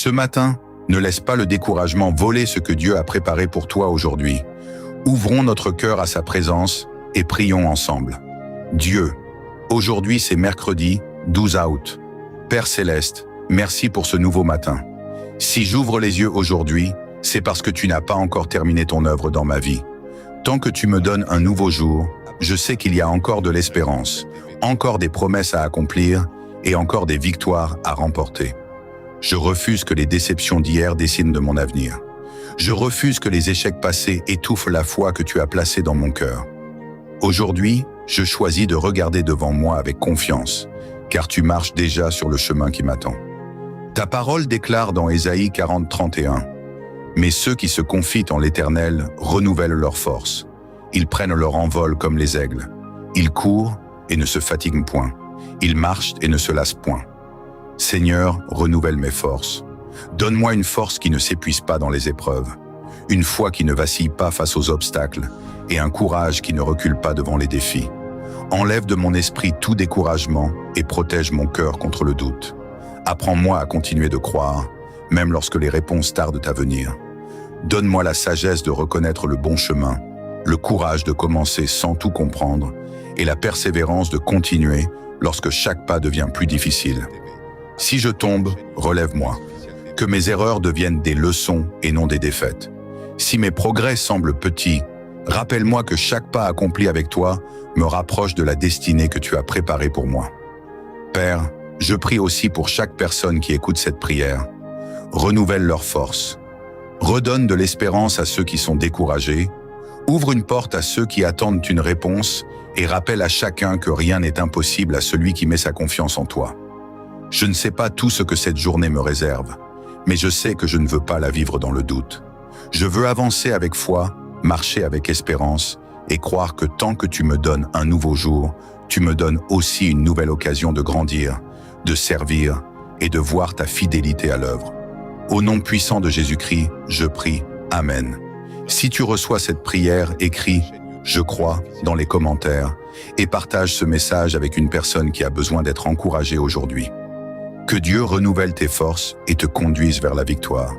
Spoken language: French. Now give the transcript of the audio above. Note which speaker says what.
Speaker 1: Ce matin, ne laisse pas le découragement voler ce que Dieu a préparé pour toi aujourd'hui. Ouvrons notre cœur à sa présence et prions ensemble. Dieu, aujourd'hui c'est mercredi 12 août. Père Céleste, merci pour ce nouveau matin. Si j'ouvre les yeux aujourd'hui, c'est parce que tu n'as pas encore terminé ton œuvre dans ma vie. Tant que tu me donnes un nouveau jour, je sais qu'il y a encore de l'espérance, encore des promesses à accomplir et encore des victoires à remporter. Je refuse que les déceptions d'hier dessinent de mon avenir. Je refuse que les échecs passés étouffent la foi que tu as placée dans mon cœur. Aujourd'hui, je choisis de regarder devant moi avec confiance, car tu marches déjà sur le chemin qui m'attend. Ta parole déclare dans Ésaïe 40, 31 « Mais ceux qui se confient en l'Éternel renouvellent leur force. Ils prennent leur envol comme les aigles. Ils courent et ne se fatiguent point. Ils marchent et ne se lassent point. Seigneur, renouvelle mes forces. Donne-moi une force qui ne s'épuise pas dans les épreuves, une foi qui ne vacille pas face aux obstacles et un courage qui ne recule pas devant les défis. Enlève de mon esprit tout découragement et protège mon cœur contre le doute. Apprends-moi à continuer de croire, même lorsque les réponses tardent à venir. Donne-moi la sagesse de reconnaître le bon chemin, le courage de commencer sans tout comprendre et la persévérance de continuer lorsque chaque pas devient plus difficile. Si je tombe, relève-moi. Que mes erreurs deviennent des leçons et non des défaites. Si mes progrès semblent petits, rappelle-moi que chaque pas accompli avec toi me rapproche de la destinée que tu as préparée pour moi. Père, je prie aussi pour chaque personne qui écoute cette prière. Renouvelle leur force. Redonne de l'espérance à ceux qui sont découragés. Ouvre une porte à ceux qui attendent une réponse et rappelle à chacun que rien n'est impossible à celui qui met sa confiance en toi. Je ne sais pas tout ce que cette journée me réserve, mais je sais que je ne veux pas la vivre dans le doute. Je veux avancer avec foi, marcher avec espérance et croire que tant que tu me donnes un nouveau jour, tu me donnes aussi une nouvelle occasion de grandir, de servir et de voir ta fidélité à l'œuvre. Au nom puissant de Jésus-Christ, je prie. Amen. Si tu reçois cette prière, écris « Je crois » dans les commentaires et partage ce message avec une personne qui a besoin d'être encouragée aujourd'hui. Que Dieu renouvelle tes forces et te conduise vers la victoire.